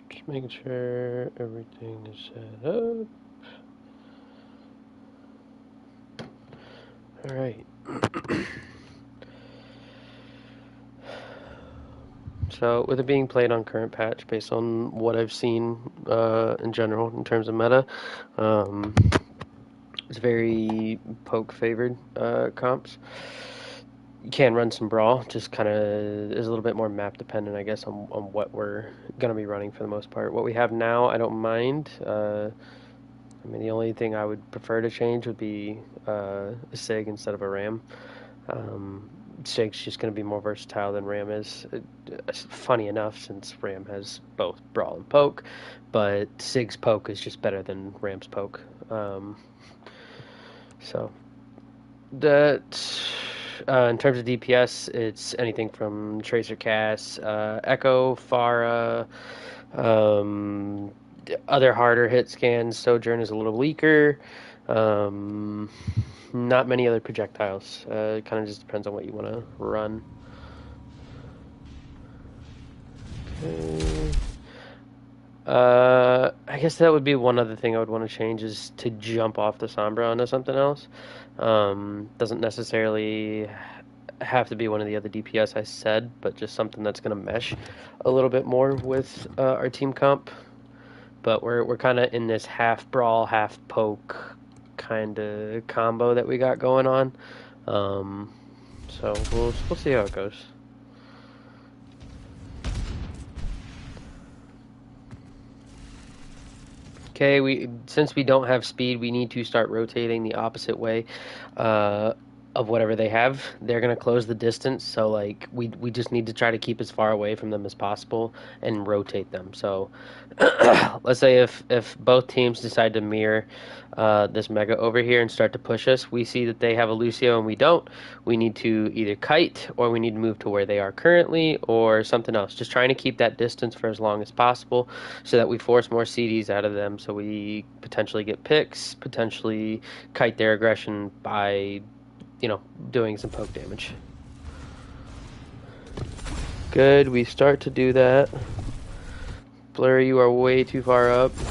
Just making sure everything is set up. Alright. So, with it being played on current patch, based on what I've seen in general in terms of meta, it's very poke favored comps. You can run some brawl, just kind of is a little bit more map dependent, I guess, on what we're going to be running for the most part. What we have now, I don't mind. I mean, the only thing I would prefer to change would be a Sig instead of a Ram. Sig's just going to be more versatile than Ram is. Funny enough, since Ram has both Brawl and Poke, but Sig's Poke is just better than Ram's Poke. So, that in terms of DPS, it's anything from Tracer Cass, Echo, Pharah, other harder hit scans. Sojourn is a little weaker. Not many other projectiles. It kind of just depends on what you want to run. Okay. I guess that would be one other thing I would want to change is to jump off the Sombra onto something else. Doesn't necessarily have to be one of the other DPS I said, but just something that's going to mesh a little bit more with our team comp. But we're kind of in this half brawl, half poke kind of combo that we got going on. So we'll see how it goes. Okay, since we don't have speed, we need to start rotating the opposite way of whatever they have. They're going to close the distance, so like we just need to try to keep as far away from them as possible and rotate them. So let's say if both teams decide to mirror this Mega over here and start to push us, we see that they have a Lucio and we don't. We need to either kite or we need to move to where they are currently or something else. Just trying to keep that distance for as long as possible so that we force more CDs out of them so we potentially get picks, potentially kite their aggression by doing some poke damage. Good, we start to do that. Blur, you are way too far up. The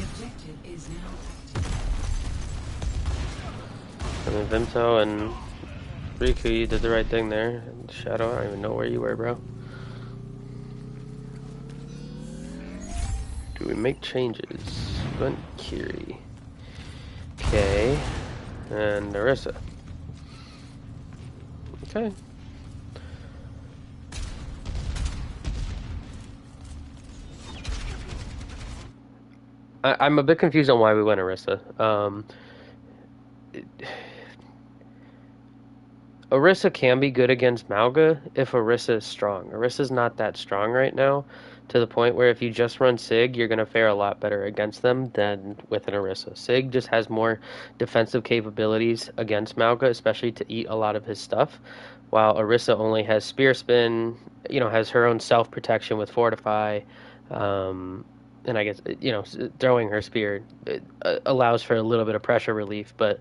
objective is now And then Vimto and Riku, you did the right thing there. Shadow, I don't even know where you were, bro. Do we make changes? Went Kiri. Okay. And Narissa. Okay. I'm a bit confused on why we went Orisa. Orisa can be good against Mauga if Orisa is strong. Orisa's not that strong right now, to the point where if you just run Sig, you're going to fare a lot better against them than with an Orisa. Sig just has more defensive capabilities against Mauga, especially to eat a lot of his stuff, while Orisa only has Spear Spin, has her own self-protection with Fortify, and I guess, throwing her spear allows for a little bit of pressure relief. But,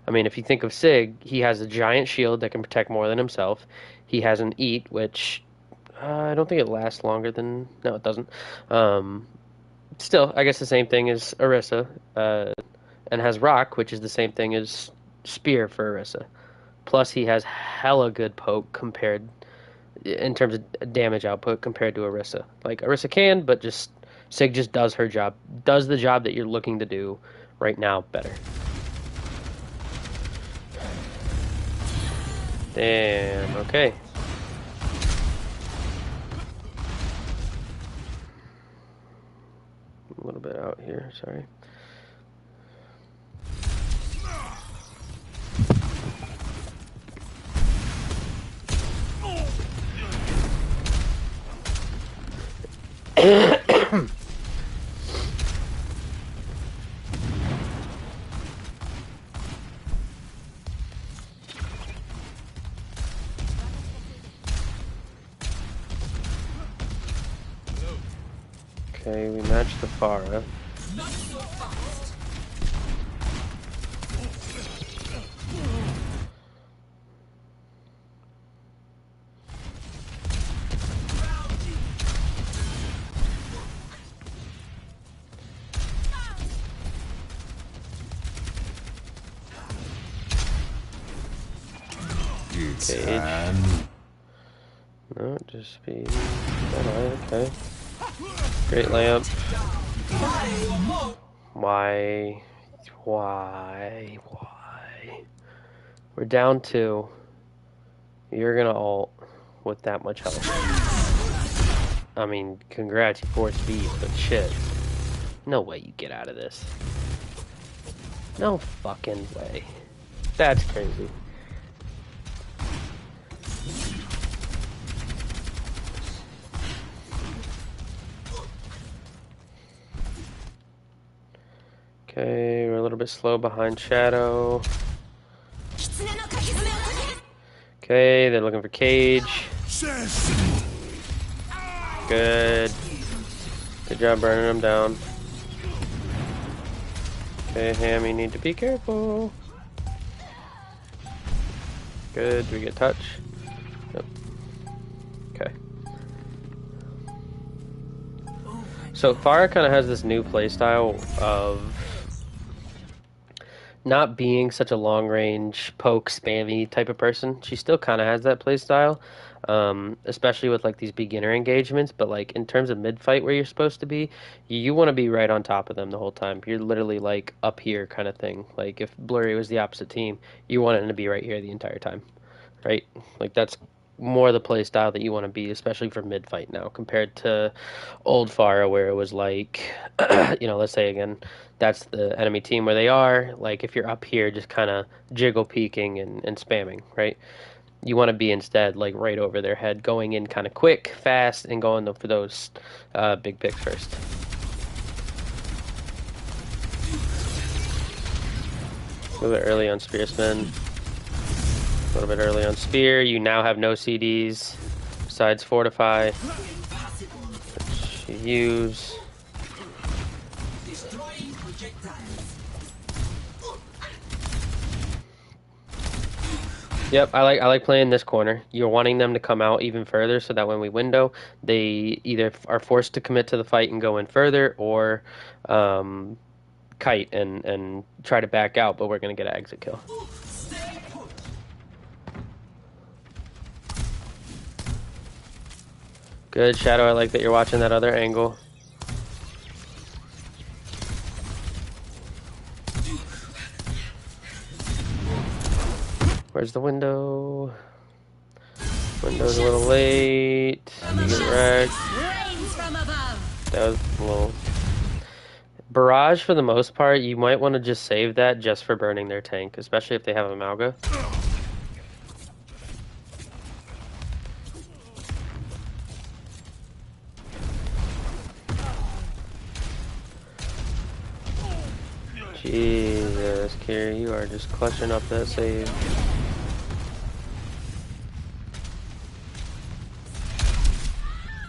I mean, if you think of Sig, he has a giant shield that can protect more than himself. He has an Eat, which I don't think it lasts longer than... No, it doesn't. Still, I guess the same thing as Orisa. And has Rock, which is the same thing as Spear for Orisa. Plus, he has hella good poke compared... in terms of damage output compared to Orisa. Like, Orisa can, but just... Sig just does her job. Does the job that you're looking to do right now better. Damn, okay. A little bit out here, sorry. Okay, we matched the Pharah. Cage. No, just speed. Okay. Great lamp. Why? Why? We're down 2. You're gonna ult with that much health. I mean, congrats, you 4 speed, but shit. No way you get out of this. No fucking way. That's crazy. Okay, we're a little bit slow behind Shadow. Okay, they're looking for Cage. Good. Good job burning them down. Okay, Ham, you need to be careful. Good, we get touch. Yep. Okay. So Pharah kind of has this new playstyle of not being such a long-range poke spammy type of person. She still kind of has that playstyle, especially with like these beginner engagements. But like in terms of mid-fight where you're supposed to be, you want to be right on top of them the whole time. You're literally like up here kind of thing. Like if Blurry was the opposite team, you want him to be right here the entire time, right? Like that's more the play style that you want to be, especially for mid-fight now, compared to old Pharah where it was like, let's say again, that's the enemy team where they are. Like if you're up here, just kind of jiggle peeking and spamming, right? You want to be instead like right over their head, going in kind of quick, fast, and going for those big picks first. A little bit early on Spearspin. A little bit early on Spear. You now have no CDs besides Fortify, which you use. Yep, I like playing this corner. You're wanting them to come out even further so that when we window, they either are forced to commit to the fight and go in further, or kite and try to back out, but we're going to get an exit kill. Good, Shadow. I like that you're watching that other angle. Where's the window? Window's a little late. You get wrecked. That was a little... Barrage, for the most part, you might want to just save that just for burning their tank, especially if they have a Mauga. Jesus, Kiri, you are just clutching up that save.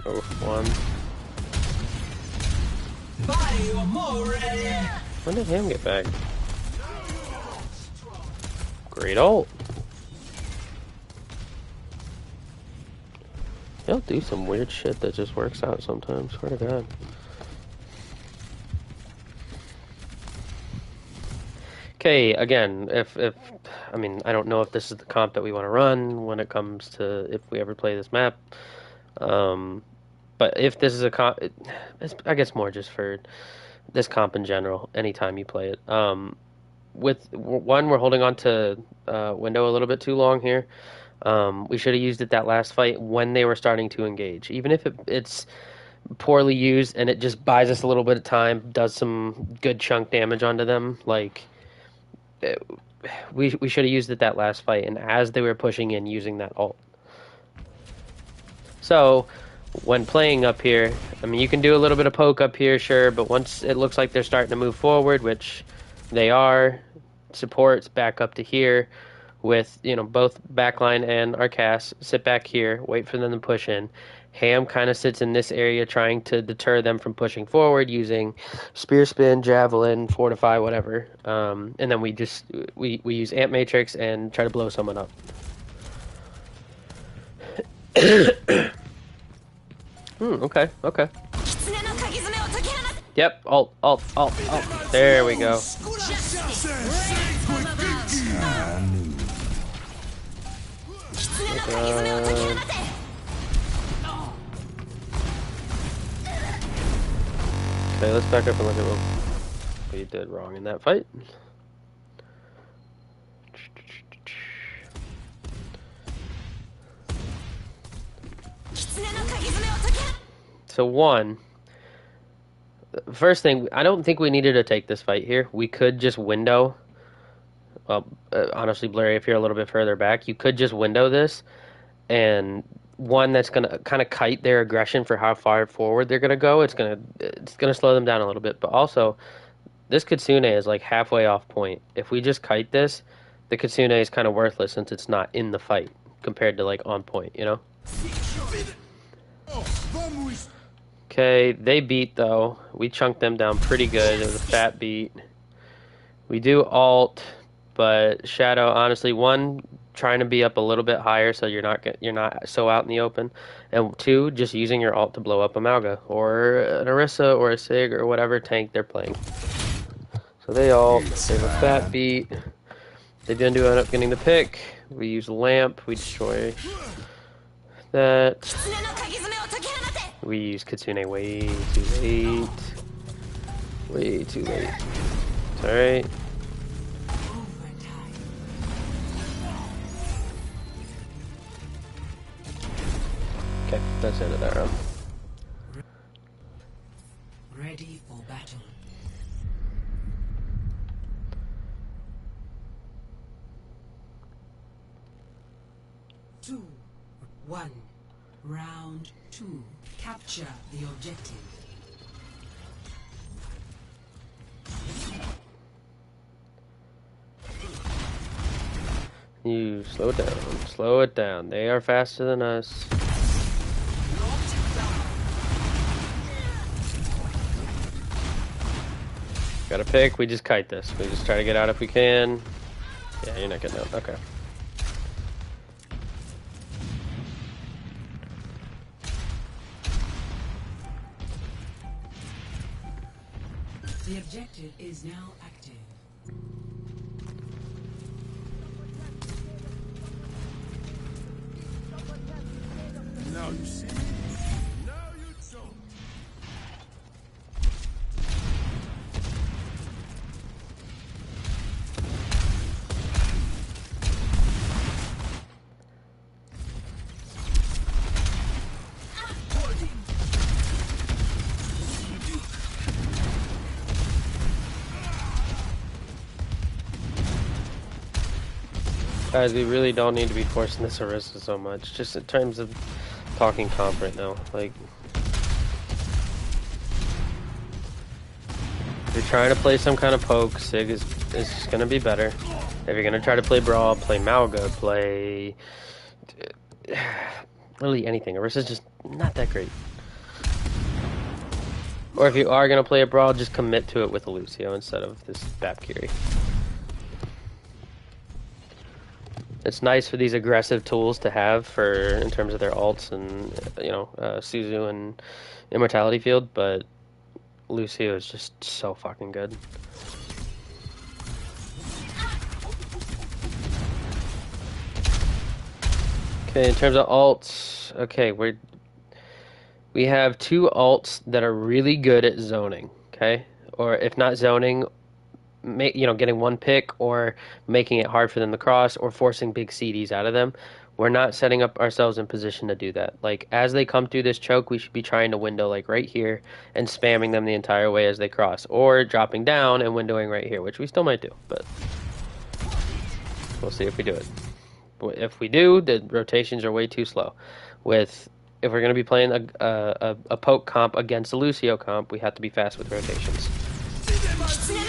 Oh, 1. When did Ham get back? Great ult. They'll do some weird shit that just works out sometimes, swear to God. Okay, again, I mean, I don't know if this is the comp that we want to run when it comes to if we ever play this map. But if this is a comp, I guess more just for this comp in general, anytime you play it. With one, we're holding on to window a little bit too long here. We should have used it that last fight when they were starting to engage. Even if it's poorly used and it just buys us a little bit of time, does some good chunk damage onto them, like... We should have used it that last fight, and as they were pushing in, using that ult. So, when playing up here, I mean, you can do a little bit of poke up here, sure, but once it looks like they're starting to move forward, which they are, supports back up to here with, both backline and our cast, sit back here, wait for them to push in. Ham kind of sits in this area trying to deter them from pushing forward using Spear Spin, Javelin, Fortify, whatever. And then we use Amp Matrix and try to blow someone up. Okay. Yep, alt. There we go. God. Okay, let's back up and look at what we did wrong in that fight. So one, first thing, I don't think we needed to take this fight here. We could just window. Well, honestly, Blurry, if you're a little bit further back, you could just window this, and one that's gonna kind of kite their aggression for how far forward they're gonna go. It's gonna slow them down a little bit, but also this Kitsune is like halfway off point. If we just kite this, the Kitsune is kind of worthless since it's not in the fight compared to like on point, you know? Okay, they beat though. We chunked them down pretty good. It was a fat beat. We do alt, but Shadow, honestly, one, trying to be up a little bit higher so you're not so out in the open, and two, just using your alt to blow up a Mauga or an Orisa or a Sig or whatever tank they're playing. So they alt, they have a fat beat. They didn't end up getting the pick. We use Lamp, we destroy that. We use Kitsune way too late. Way too late. It's alright. Okay, that's the end of that round. Ready for battle. Two, one. Round two. Capture the objective. You slow it down. Slow it down. They are faster than us. Got a pick. We just kite this. We just try to get out if we can. Yeah, you're not getting out. Okay. The objective is now active. Now you see? Now you don't. Guys, we really don't need to be forcing this Orisa so much. Just in terms of talking comp right now. Like, if you're trying to play some kind of poke, Sig is going to be better. If you're going to try to play Brawl, play Mauga, play literally anything. Orisa's just not that great. Or if you are going to play a Brawl, just commit to it with a Lucio instead of this Valkyrie. It's nice for these aggressive tools to have for in terms of their alts and Suzu and Immortality Field, but Lucio is just so fucking good. Okay, in terms of alts, okay, we have two alts that are really good at zoning. Okay, or if not zoning, getting one pick or making it hard for them to cross or forcing big CDs out of them. We're not setting up ourselves in position to do that. Like, as they come through this choke, we should be trying to window like right here and spamming them the entire way as they cross, or dropping down and windowing right here, which we still might do, but we'll see if we do it. If we do, the rotations are way too slow. If we're going to be playing a poke comp against a Lucio comp, we have to be fast with rotations.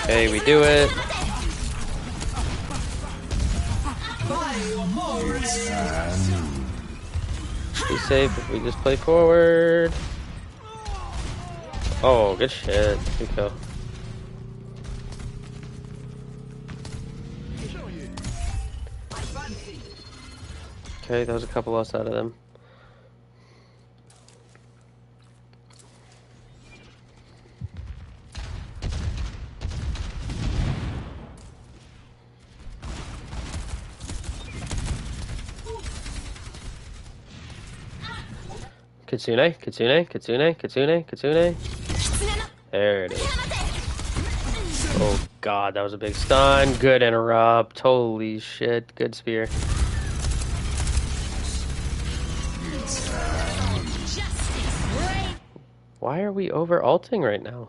Okay, we do it. Be safe if we just play forward. Oh, good shit. Good go. Okay, that was a couple loss out of them. Kitsune, Kitsune, Kitsune, Kitsune, Kitsune. There it is. Oh god, that was a big stun. Good interrupt. Holy shit. Good spear. Why are we over ulting right now?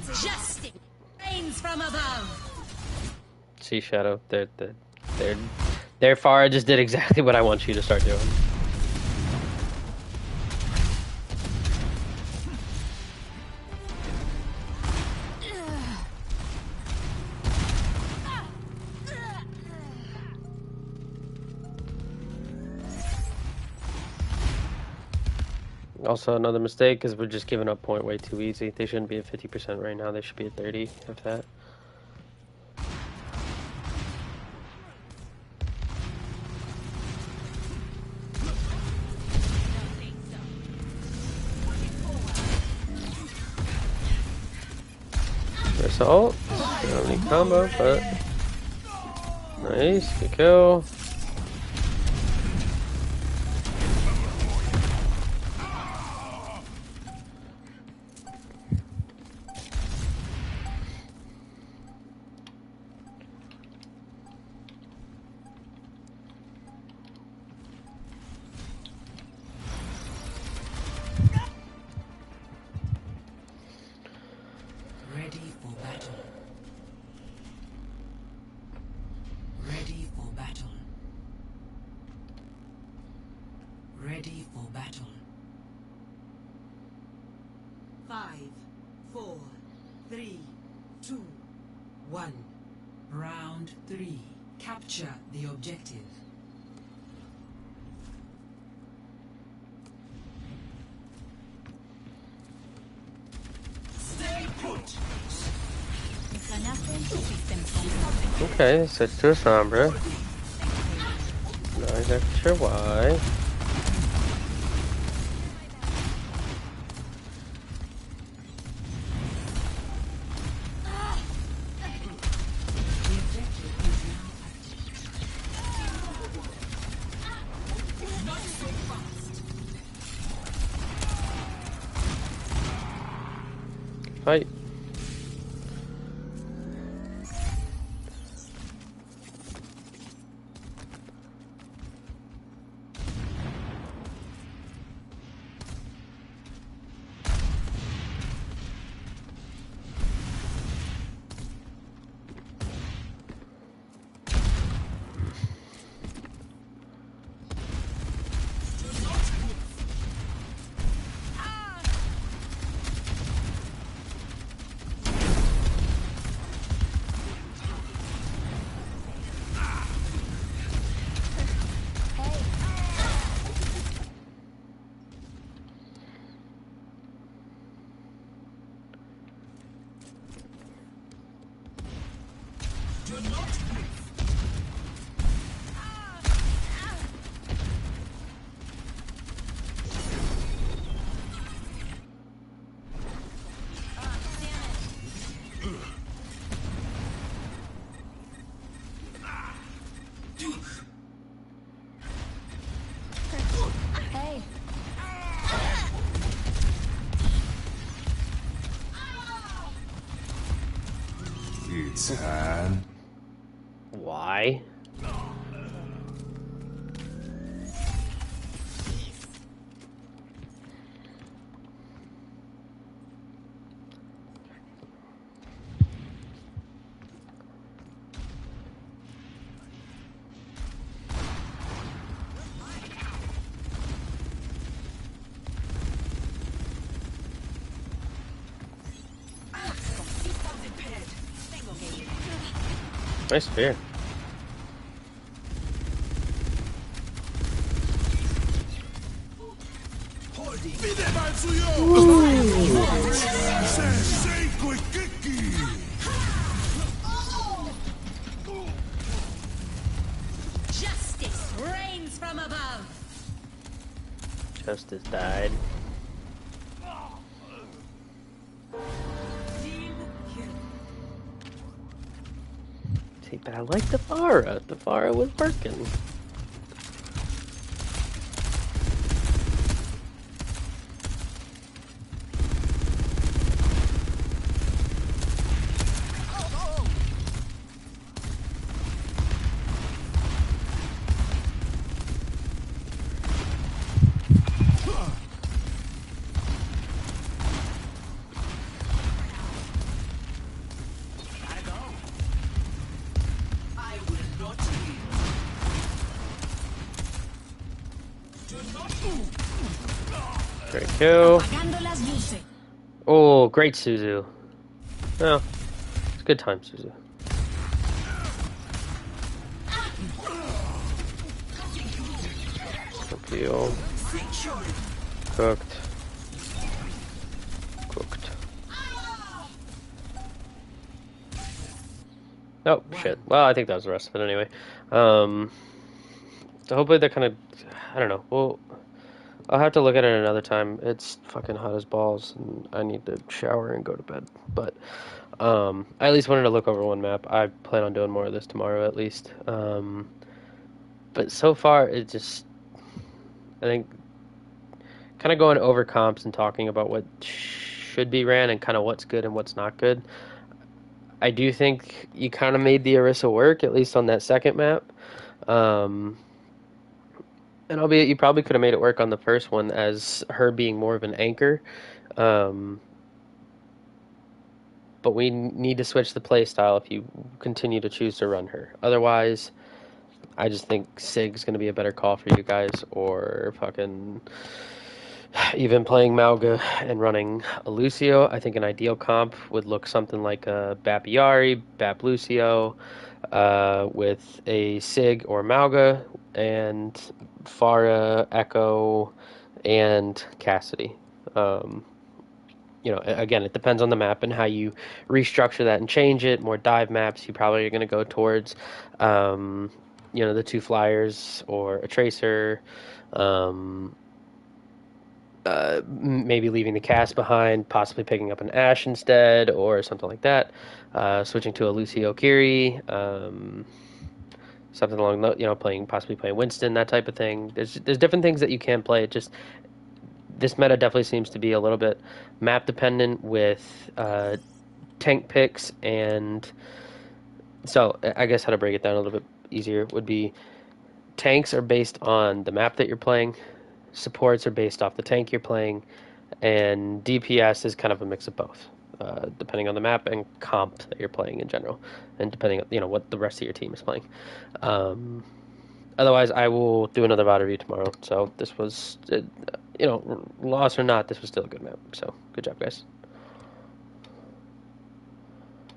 Justice reigns from above. See, Shadow, their Pharah just did exactly what I want you to start doing. Also, another mistake is we're just giving up point way too easy. They shouldn't be at 50% right now. They should be at 30, if that. There's ult. Don't need combo, but nice, good kill. Ready for battle. Ready for battle. Ready for battle. 5, 4, 3, 2, 1. Round 3. Capture the objective. Stay put. Okay, switch to a Sombra. Not exactly sure why. Fight. Hey. It's Han. Why? Nice spear. Sensei Koikiki! Justice reigns from above. Justice died. Team kill. See, but I like the Pharah. The Pharah was working. I will not leave. Great kill. Apagando las luces. Oh, great Suzu. Oh, it's a good time, Suzu. Appeal. Cooked. Cooked. Oh, shit. Well, I think that was the rest of it anyway. So hopefully they're kind of... I don't know. Well, I'll have to look at it another time. It's fucking hot as balls, and I need to shower and go to bed. But I at least wanted to look over one map. I plan on doing more of this tomorrow, at least. But so far, it just... I think kind of going over comps and talking about what should be ran and kind of what's good and what's not good. I do think you kind of made the Orisa work, at least on that second map. And albeit you probably could have made it work on the first one as her being more of an anchor. But we need to switch the play style if you continue to choose to run her. Otherwise, I just think Sig's going to be a better call for you guys, or fucking even playing Mauga and running a Lucio. I think an ideal comp would look something like a Bap Yari, Bap Lucio, with a Sig or Mauga, and Pharah, Echo, and Cassidy. You know, again, it depends on the map and how you restructure that and change it. More dive maps, you probably are going to go towards, you know, the two flyers or a tracer. Maybe leaving the cast behind, possibly picking up an Ashe instead, or something like that. Switching to a Lucio Kiri, something along the, you know, possibly playing Winston, that type of thing. There's different things that you can play. It just, this meta definitely seems to be a little bit map dependent with tank picks, and so I guess how to break it down a little bit easier would be tanks are based on the map that you're playing. Supports are based off the tank you're playing, and DPS is kind of a mix of both, depending on the map and comp that you're playing in general, and depending on, you know, what the rest of your team is playing. Otherwise, I will do another VOD review tomorrow. So this was, you know, loss or not, this was still a good map. So good job, guys.